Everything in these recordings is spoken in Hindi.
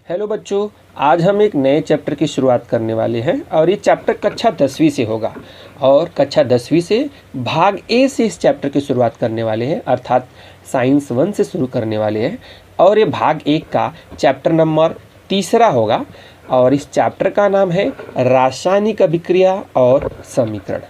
हेलो बच्चों, आज हम एक नए चैप्टर की शुरुआत करने वाले हैं और ये चैप्टर कक्षा 10वीं से होगा। और कक्षा 10वीं से भाग ए से इस चैप्टर की शुरुआत करने वाले हैं, अर्थात साइंस 1 से शुरू करने वाले हैं। और ये भाग 1 का चैप्टर नंबर 3 होगा और इस चैप्टर का नाम है रासायनिक अभिक्रिया और समीकरण।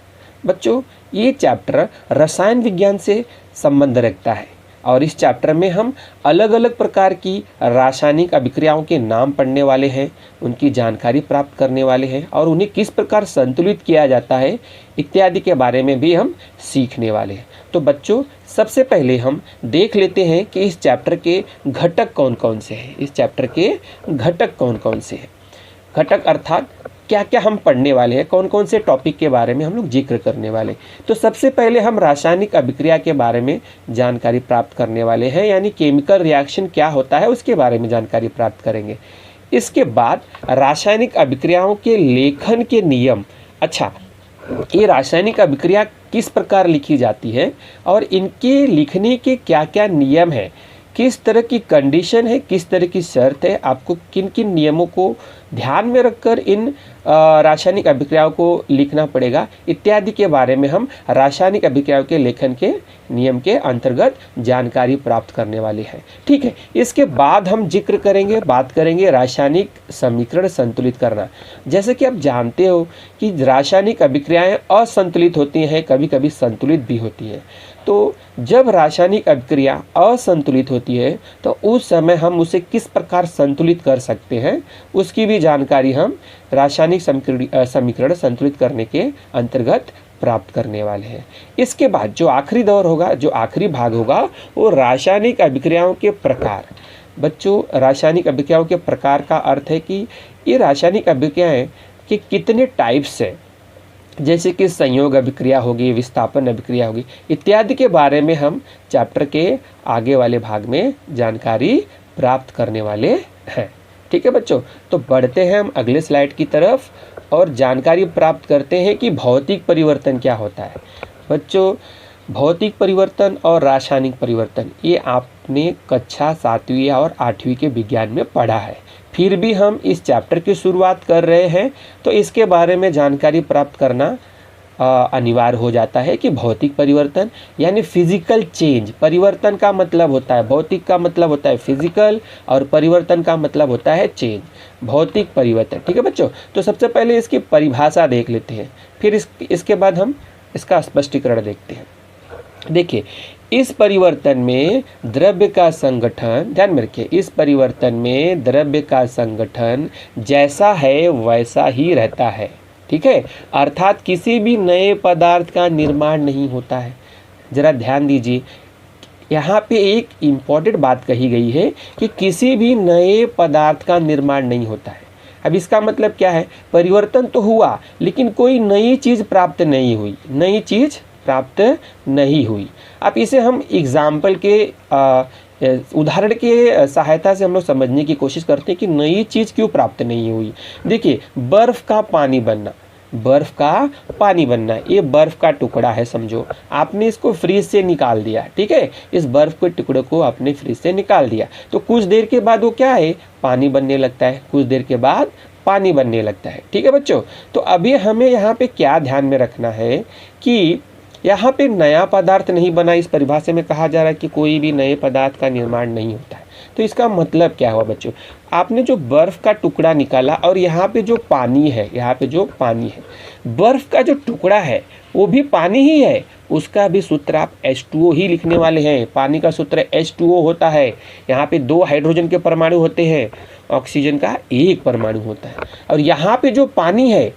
बच्चों, ये चैप्टर रसायन विज्ञान से संबंध रखता है और इस चैप्टर में हम अलग अलग प्रकार की रासायनिक अभिक्रियाओं के नाम पढ़ने वाले हैं, उनकी जानकारी प्राप्त करने वाले हैं और उन्हें किस प्रकार संतुलित किया जाता है इत्यादि के बारे में भी हम सीखने वाले हैं। तो बच्चों, सबसे पहले हम देख लेते हैं कि इस चैप्टर के घटक कौन कौन से हैं। इस चैप्टर के घटक कौन कौन से हैं, घटक अर्थात क्या क्या हम पढ़ने वाले हैं, कौन कौन से टॉपिक के बारे में हम लोग जिक्र करने वाले। तो सबसे पहले हम रासायनिक अभिक्रिया के बारे में जानकारी प्राप्त करने वाले हैं, यानी केमिकल रिएक्शन क्या होता है उसके बारे में जानकारी प्राप्त करेंगे। इसके बाद रासायनिक अभिक्रियाओं के लेखन के नियम। अच्छा, ये रासायनिक अभिक्रिया किस प्रकार लिखी जाती है और इनके लिखने के क्या क्या नियम है, किस तरह की कंडीशन है, किस तरह की शर्त है, आपको किन किन नियमों को ध्यान में रखकर इन रासायनिक अभिक्रियाओं को लिखना पड़ेगा इत्यादि के बारे में हम रासायनिक अभिक्रियाओं के लेखन के नियम के अंतर्गत जानकारी प्राप्त करने वाले हैं। ठीक है, इसके बाद हम जिक्र करेंगे, बात करेंगे रासायनिक समीकरण संतुलित करना। जैसे कि आप जानते हो कि रासायनिक अभिक्रियाएं असंतुलित होती हैं, कभी कभी संतुलित भी होती हैं। तो जब रासायनिक अभिक्रिया असंतुलित होती है तो उस समय हम उसे किस प्रकार संतुलित कर सकते हैं उसकी भी जानकारी हम रासायनिक समीकरण संतुलित करने के अंतर्गत प्राप्त करने वाले हैं। इसके बाद जो आखिरी दौर होगा, जो आखिरी भाग होगा, वो रासायनिक अभिक्रियाओं के प्रकार। बच्चों, रासायनिक अभिक्रियाओं के प्रकार का अर्थ है कि ये रासायनिक अभिक्रियाएं के कितने टाइप्स हैं, जैसे कि संयोग अभिक्रिया होगी, विस्थापन अभिक्रिया होगी इत्यादि के बारे में हम चैप्टर के आगे वाले भाग में जानकारी प्राप्त करने वाले हैं। ठीक है बच्चों, तो बढ़ते हैं हम अगले स्लाइड की तरफ और जानकारी प्राप्त करते हैं कि भौतिक परिवर्तन क्या होता है। बच्चों, भौतिक परिवर्तन और रासायनिक परिवर्तन ये आपने कक्षा 7वीं और 8वीं के विज्ञान में पढ़ा है, फिर भी हम इस चैप्टर की शुरुआत कर रहे हैं तो इसके बारे में जानकारी प्राप्त करना अनिवार्य हो जाता है कि भौतिक परिवर्तन यानी फिजिकल चेंज। परिवर्तन का मतलब होता है, भौतिक का मतलब होता है फिजिकल और परिवर्तन का मतलब होता है चेंज, भौतिक परिवर्तन। ठीक है बच्चों, तो सबसे पहले इसकी परिभाषा देख लेते हैं, फिर इसके बाद हम इसका स्पष्टीकरण देखते हैं। देखिए, इस परिवर्तन में द्रव्य का संगठन, ध्यान में रखिए, इस परिवर्तन में द्रव्य का संगठन जैसा है वैसा ही रहता है। ठीक है, अर्थात किसी भी नए पदार्थ का निर्माण नहीं होता है। जरा ध्यान दीजिए, यहाँ पे एक इम्पॉर्टेंट बात कही गई है कि किसी भी नए पदार्थ का निर्माण नहीं होता है। अब इसका मतलब क्या है, परिवर्तन तो हुआ लेकिन कोई नई चीज़ प्राप्त नहीं हुई, नई चीज़ प्राप्त नहीं हुई। अब इसे हम एग्जाम्पल के उदाहरण के सहायता से हम लोग समझने की कोशिश करते हैं कि नई चीज़ क्यों प्राप्त नहीं हुई। देखिए, बर्फ़ का पानी बनना, बर्फ़ का पानी बनना, ये बर्फ़ का टुकड़ा है समझो, आपने इसको फ्रीज से निकाल दिया। ठीक है, इस बर्फ़ के टुकड़े को आपने फ्रीज से निकाल दिया तो कुछ देर के बाद वो क्या है, पानी बनने लगता है, कुछ देर के बाद पानी बनने लगता है। ठीक है बच्चों, तो अभी हमें यहाँ पे क्या ध्यान में रखना है कि यहाँ पे नया पदार्थ नहीं बना। इस परिभाषा में कहा जा रहा है कि कोई भी नए पदार्थ का निर्माण नहीं होता है। तो इसका मतलब क्या हुआ बच्चों, आपने जो बर्फ़ का टुकड़ा निकाला और यहाँ पे जो पानी है, यहाँ पे जो पानी है, बर्फ़ का जो टुकड़ा है वो भी पानी ही है, उसका भी सूत्र आप H2O ही लिखने वाले हैं। पानी का सूत्र H2O होता है। यहाँ पे 2 हाइड्रोजन के परमाणु होते हैं, ऑक्सीजन का 1 परमाणु होता है। और यहाँ पे जो पानी है,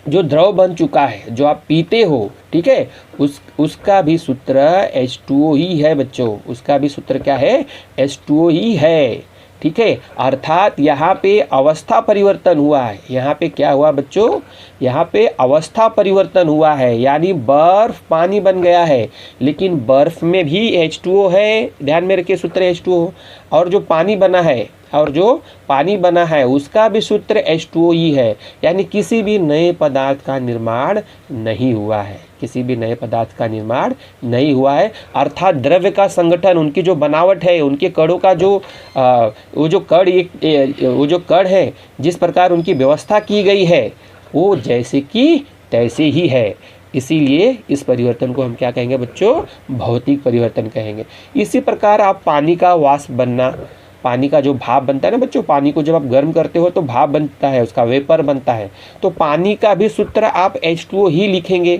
जो द्रव बन चुका है, जो आप पीते हो, ठीक है, उसका भी सूत्र H2O ही है बच्चों, उसका भी सूत्र क्या है, H2O ही है। ठीक है, अर्थात यहाँ पे अवस्था परिवर्तन हुआ है। यहाँ पे क्या हुआ बच्चों, यहाँ पे अवस्था परिवर्तन हुआ है, यानी बर्फ पानी बन गया है लेकिन बर्फ में भी H2O है। ध्यान में रखिए, सूत्र H2O। और जो पानी बना है और जो पानी बना है उसका भी सूत्र H2O ही है, यानी किसी भी नए पदार्थ का निर्माण नहीं हुआ है, किसी भी नए पदार्थ का निर्माण नहीं हुआ है। अर्थात द्रव्य का संगठन, उनकी जो बनावट है, उनके कणों का जो वो जो कण है, जिस प्रकार उनकी व्यवस्था की गई है वो जैसे कि तैसे ही है। इसीलिए इस परिवर्तन को हम क्या कहेंगे बच्चों? भौतिक परिवर्तन कहेंगे। इसी प्रकार आप पानी का वाष्प बनना, पानी का जो भाप बनता है ना बच्चों, पानी को जब आप गर्म करते हो तो भाप बनता है, उसका वेपर बनता है, तो पानी का भी सूत्र आप H2O ही लिखेंगे,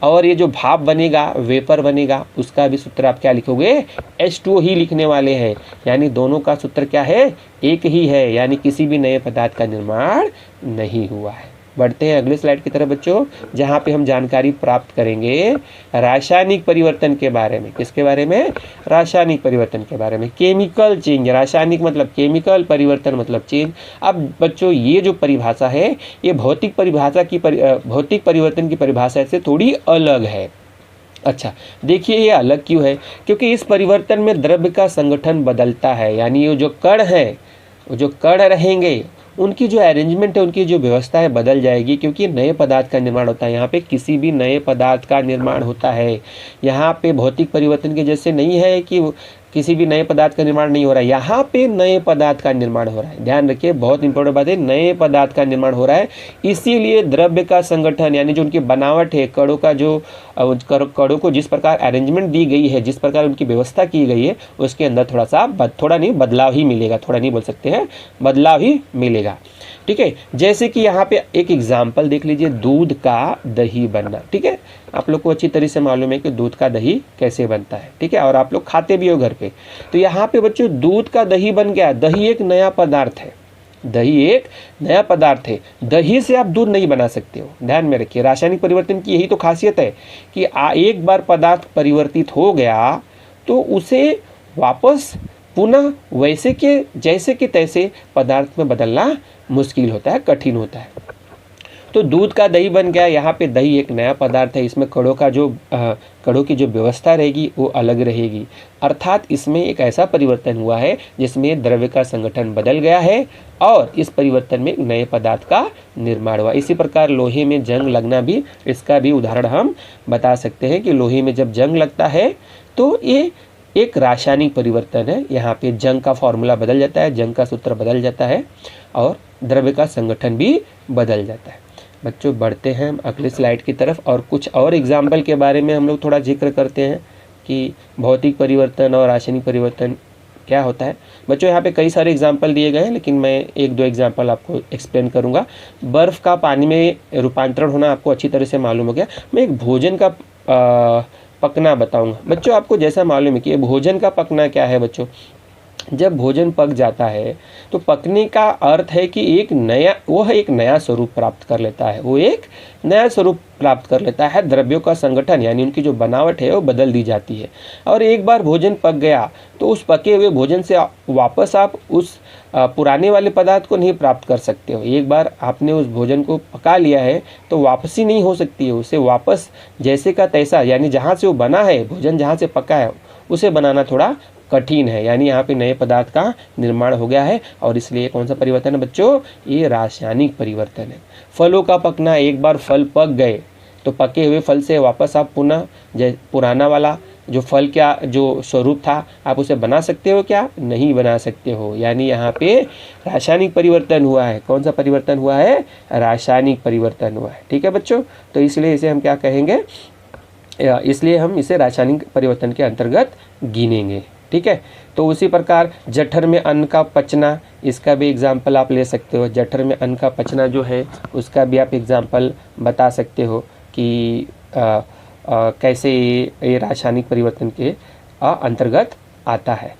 और ये जो भाप बनेगा, वेपर बनेगा, उसका भी सूत्र आप क्या लिखोगे? H2O ही लिखने वाले हैं। यानी दोनों का सूत्र क्या है? एक ही है, यानी किसी भी नए पदार्थ का निर्माण नहीं हुआ है। बढ़ते हैं अगले स्लाइड की तरफ बच्चों, जहाँ पे हम जानकारी प्राप्त करेंगे रासायनिक परिवर्तन के बारे में। किसके बारे में? रासायनिक परिवर्तन के बारे में। केमिकल चेंज, रासायनिक मतलब केमिकल, परिवर्तन मतलब चेंज। अब बच्चों ये जो परिभाषा है ये भौतिक परिवर्तन की परिभाषा से थोड़ी अलग है। अच्छा देखिए ये अलग क्यों है? क्योंकि इस परिवर्तन में द्रव्य का संगठन बदलता है, यानी ये जो कण है, जो कण रहेंगे उनकी जो अरेंजमेंट है, उनकी जो व्यवस्था है बदल जाएगी, क्योंकि नए पदार्थ का निर्माण होता है। यहाँ पे किसी भी नए पदार्थ का निर्माण होता है। यहाँ पे भौतिक परिवर्तन के जैसे नहीं है कि किसी भी नए पदार्थ का निर्माण नहीं हो रहा है, यहाँ पे नए पदार्थ का निर्माण हो रहा है। ध्यान रखिए, बहुत इंपॉर्टेंट बात है, नए पदार्थ का निर्माण हो रहा है। इसीलिए द्रव्य का संगठन, यानी जो उनकी बनावट है, कणों का जो कणों को जिस प्रकार अरेंजमेंट दी गई है, जिस प्रकार उनकी व्यवस्था की गई है, उसके अंदर बदलाव ही मिलेगा, थोड़ा नहीं बोल सकते हैं, बदलाव ही मिलेगा। ठीक है, जैसे कि यहाँ पे एक एग्जाम्पल देख लीजिए, दूध का दही बनना। ठीक है, आप लोग को अच्छी तरह से मालूम है कि दूध का दही कैसे बनता है। ठीक है, और आप लोग खाते भी हो घर पे। तो यहाँ पे बच्चों दूध का दही बन गया। दही एक नया पदार्थ है, दही एक नया पदार्थ है। दही से आप दूध नहीं बना सकते हो, ध्यान में रखिए। रासायनिक परिवर्तन की यही तो खासियत है कि एक बार पदार्थ परिवर्तित हो गया तो उसे वापस पुनः वैसे के जैसे कि तैसे पदार्थ में बदलना मुश्किल होता है, कठिन होता है। तो दूध का दही बन गया। यहाँ पे दही एक नया पदार्थ है, इसमें कणों की जो व्यवस्था रहेगी वो अलग रहेगी। अर्थात इसमें एक ऐसा परिवर्तन हुआ है जिसमें द्रव्य का संगठन बदल गया है और इस परिवर्तन में एक नए पदार्थ का निर्माण हुआ। इसी प्रकार लोहे में जंग लगना भी, इसका भी उदाहरण हम बता सकते हैं कि लोहे में जब जंग लगता है तो ये एक रासायनिक परिवर्तन है। यहाँ पे जंग का फॉर्मूला बदल जाता है, जंग का सूत्र बदल जाता है और द्रव्य का संगठन भी बदल जाता है। बच्चों बढ़ते हैं अगले स्लाइड की तरफ और कुछ और एग्जाम्पल के बारे में हम लोग थोड़ा जिक्र करते हैं कि भौतिक परिवर्तन और रासायनिक परिवर्तन क्या होता है। बच्चों यहाँ पे कई सारे एग्जाम्पल दिए गए हैं, लेकिन मैं एक दो एग्जाम्पल आपको एक्सप्लेन करूँगा। बर्फ़ का पानी में रूपांतरण होना आपको अच्छी तरह से मालूम हो गया। मैं एक भोजन का पकना बताऊँगा। बच्चों आपको जैसा मालूम है कि भोजन का पकना क्या है बच्चों, जब भोजन पक जाता है तो पकने का अर्थ है कि एक नया स्वरूप प्राप्त कर लेता है, वो एक नया स्वरूप प्राप्त कर लेता है। द्रव्यों का संगठन यानी उनकी जो बनावट है वो बदल दी जाती है। और एक बार भोजन पक गया तो उस पके हुए भोजन से वापस आप उस पुराने वाले पदार्थ को नहीं प्राप्त कर सकते हो। एक बार आपने उस भोजन को पका लिया है तो वापसी नहीं हो सकती है, उसे वापस जैसे का तैसा, यानी जहाँ से वो बना है, भोजन जहाँ से पका है उसे बनाना थोड़ा कठिन है। यानी यहाँ पे नए पदार्थ का निर्माण हो गया है और इसलिए कौन सा परिवर्तन है बच्चों? ये रासायनिक परिवर्तन है। फलों का पकना, एक बार फल पक गए तो पके हुए फल से वापस आप पुनः पुराना वाला जो फल क्या जो स्वरूप था आप उसे बना सकते हो क्या? नहीं बना सकते हो। यानी यहाँ पे रासायनिक परिवर्तन हुआ है। कौन सा परिवर्तन हुआ है? रासायनिक परिवर्तन हुआ है। ठीक है बच्चों, तो इसलिए इसे हम क्या कहेंगे? इसलिए हम इसे रासायनिक परिवर्तन के अंतर्गत गिनेंगे। ठीक है, तो उसी प्रकार जठर में अन्न का पचना, इसका भी एग्जाम्पल आप ले सकते हो। जठर में अन्न का पचना जो है उसका भी आप एग्जाम्पल बता सकते हो कि कैसे ये रासायनिक परिवर्तन के अंतर्गत आता है।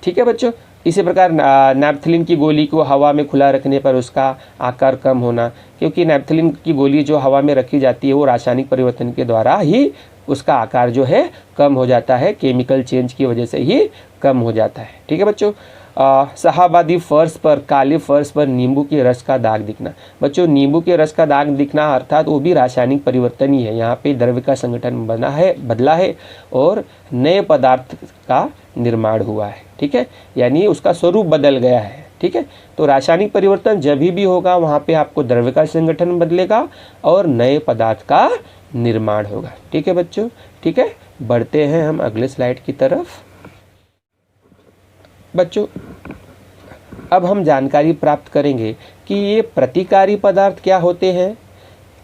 ठीक है बच्चों, इसी प्रकार नैप्थेलिन की गोली को हवा में खुला रखने पर उसका आकार कम होना, क्योंकि नैप्थेलिन की गोली जो हवा में रखी जाती है वो रासायनिक परिवर्तन के द्वारा ही उसका आकार जो है कम हो जाता है, केमिकल चेंज की वजह से ही कम हो जाता है। ठीक है बच्चों, शाहाबादी फर्श पर, काले फर्श पर नींबू के रस का दाग दिखना। बच्चों नींबू के रस का दाग दिखना अर्थात वो भी रासायनिक परिवर्तन ही है। यहाँ पे द्रव्य का संगठन बदला है और नए पदार्थ का निर्माण हुआ है। ठीक है, यानी उसका स्वरूप बदल गया है। ठीक है। तो रासायनिक परिवर्तन जब भी होगा वहाँ पे आपको द्रव्य का संगठन बदलेगा और नए पदार्थ का निर्माण होगा। ठीक है बच्चों, ठीक है। बढ़ते हैं हम अगले स्लाइड की तरफ। बच्चों अब हम जानकारी प्राप्त करेंगे कि ये प्रतिकारी पदार्थ क्या होते हैं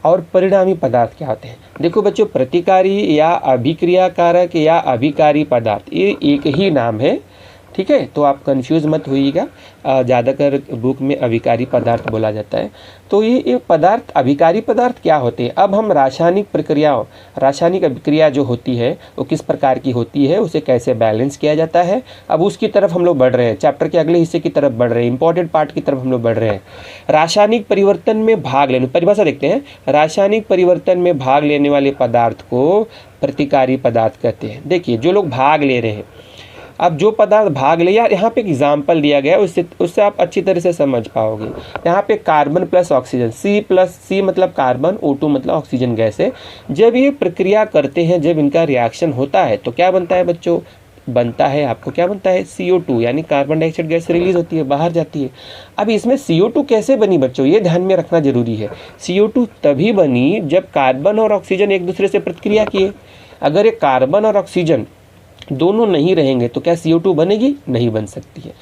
और परिणामी पदार्थ क्या होते हैं। देखो बच्चों, प्रतिकारी या अभिक्रियाकारक या अभिकारी पदार्थ ये एक ही नाम है, ठीक है। तो आप कंफ्यूज मत होइएगा, ज़्यादातर बुक में अभिकारी पदार्थ बोला जाता है। तो ये पदार्थ अभिकारी पदार्थ क्या होते हैं। अब हम रासायनिक प्रक्रियाओं, रासायनिक अभिक्रिया जो होती है वो किस प्रकार की होती है, उसे कैसे बैलेंस किया जाता है, अब उसकी तरफ हम लोग बढ़ रहे हैं। चैप्टर के अगले हिस्से की तरफ बढ़ रहे हैं, इंपॉर्टेंट पार्ट की तरफ हम लोग बढ़ रहे हैं। रासायनिक परिवर्तन में भाग लेने, परिभाषा देखते हैं। रासायनिक परिवर्तन में भाग लेने वाले पदार्थ को प्रतिकारी पदार्थ कहते हैं। देखिए जो लोग भाग ले रहे हैं, अब जो पदार्थ भाग ले, यार यहाँ पे एक एग्जाम्पल दिया गया है, उससे आप अच्छी तरह से समझ पाओगे। यहाँ पे कार्बन प्लस ऑक्सीजन, सी मतलब कार्बन, O2 मतलब ऑक्सीजन गैस है। जब ये प्रक्रिया करते हैं, जब इनका रिएक्शन होता है तो क्या बनता है बच्चों, बनता है आपको क्या बनता है, CO2 यानी कार्बन डाइऑक्साइड गैस रिलीज होती है, बाहर जाती है। अब इसमें CO2 कैसे बनी बच्चों, ये ध्यान में रखना जरूरी है। CO2 तभी बनी जब कार्बन और ऑक्सीजन एक दूसरे से प्रतिक्रिया किए। अगर ये कार्बन और ऑक्सीजन दोनों नहीं रहेंगे तो क्या CO2 बनेगी, नहीं बन सकती है।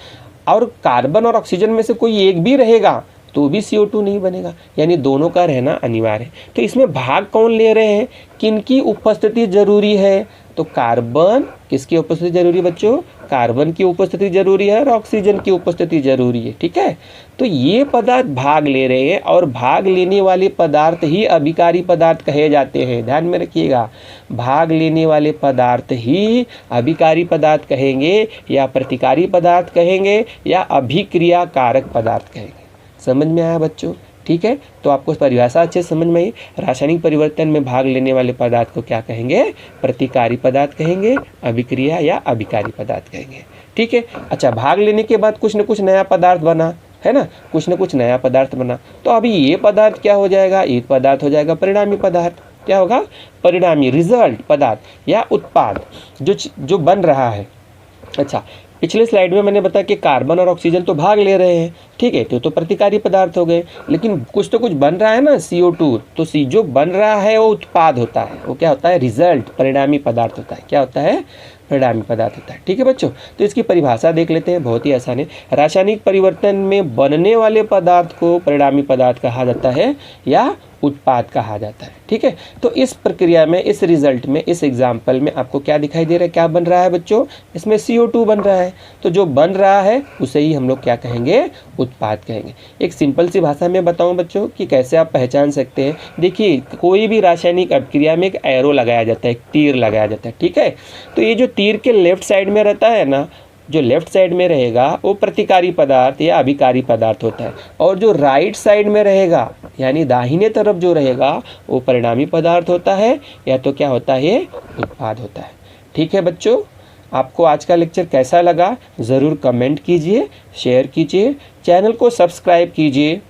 और कार्बन और ऑक्सीजन में से कोई एक भी रहेगा तो भी CO2 नहीं बनेगा, यानी दोनों का रहना अनिवार्य है। तो इसमें भाग कौन ले रहे हैं, किनकी उपस्थिति जरूरी है, तो कार्बन किसकी उपस्थिति जरूरी है बच्चों, कार्बन की उपस्थिति जरूरी है और ऑक्सीजन की उपस्थिति जरूरी है। ठीक है, तो ये पदार्थ भाग ले रहे हैं और भाग लेने वाले पदार्थ ही अभिकारी पदार्थ कहे जाते हैं। ध्यान में रखिएगा, भाग लेने वाले पदार्थ ही अभिकारी पदार्थ कहेंगे या प्रतिकारी पदार्थ कहेंगे या अभिक्रिया कारक पदार्थ कहेंगे। समझ में आया बच्चों, ठीक है। तो आपको परिभाषा अच्छे समझ में आई। रासायनिक परिवर्तन में भाग लेने वाले पदार्थ को क्या कहेंगे, प्रतिकारी पदार्थ कहेंगे, अभिक्रिया या अभिकारी पदार्थ कहेंगे। ठीक है, अच्छा भाग लेने के बाद कुछ न कुछ नया पदार्थ बना, है ना, कुछ न कुछ नया पदार्थ बना। तो अभी ये पदार्थ क्या हो जाएगा, ये पदार्थ हो जाएगा परिणामी पदार्थ। क्या होगा, परिणामी, रिजल्ट पदार्थ या उत्पाद जो बन रहा है। अच्छा, पिछले स्लाइड में मैंने बताया कि कार्बन और ऑक्सीजन तो भाग ले रहे हैं, ठीक है, तो प्रतिकारी पदार्थ हो गए। लेकिन कुछ तो कुछ बन रहा है ना, CO2, तो जो बन रहा है वो उत्पाद होता है, वो क्या होता है, रिजल्ट, परिणामी पदार्थ होता है। क्या होता है, परिणामी पदार्थ होता है। ठीक है बच्चों, तो इसकी परिभाषा देख लेते हैं, बहुत ही आसान है। रासायनिक परिवर्तन में बनने वाले पदार्थ को परिणामी पदार्थ कहा जाता है या उत्पाद कहा जाता है। ठीक है, तो इस प्रक्रिया में, इस रिजल्ट में, इस एग्जाम्पल में आपको क्या दिखाई दे रहा है, क्या बन रहा है बच्चों, इसमें CO2 बन रहा है। तो जो बन रहा है उसे ही हम लोग क्या कहेंगे, उत्पाद कहेंगे। एक सिंपल सी भाषा में बताऊं बच्चों कि कैसे आप पहचान सकते हैं। देखिए, कोई भी रासायनिक अभिक्रिया में एक एरो लगाया जाता है, एक तीर लगाया जाता है। ठीक है, तो ये जो तीर के लेफ्ट साइड में रहता है ना, जो लेफ्ट साइड में रहेगा वो प्रतिकारी पदार्थ या अभिकारी पदार्थ होता है, और जो राइट साइड में रहेगा यानी दाहिने तरफ जो रहेगा वो परिणामी पदार्थ होता है या तो क्या होता है, उत्पाद होता है। ठीक है बच्चों, आपको आज का लेक्चर कैसा लगा ज़रूर कमेंट कीजिए, शेयर कीजिए, चैनल को सब्सक्राइब कीजिए।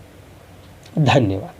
धन्यवाद।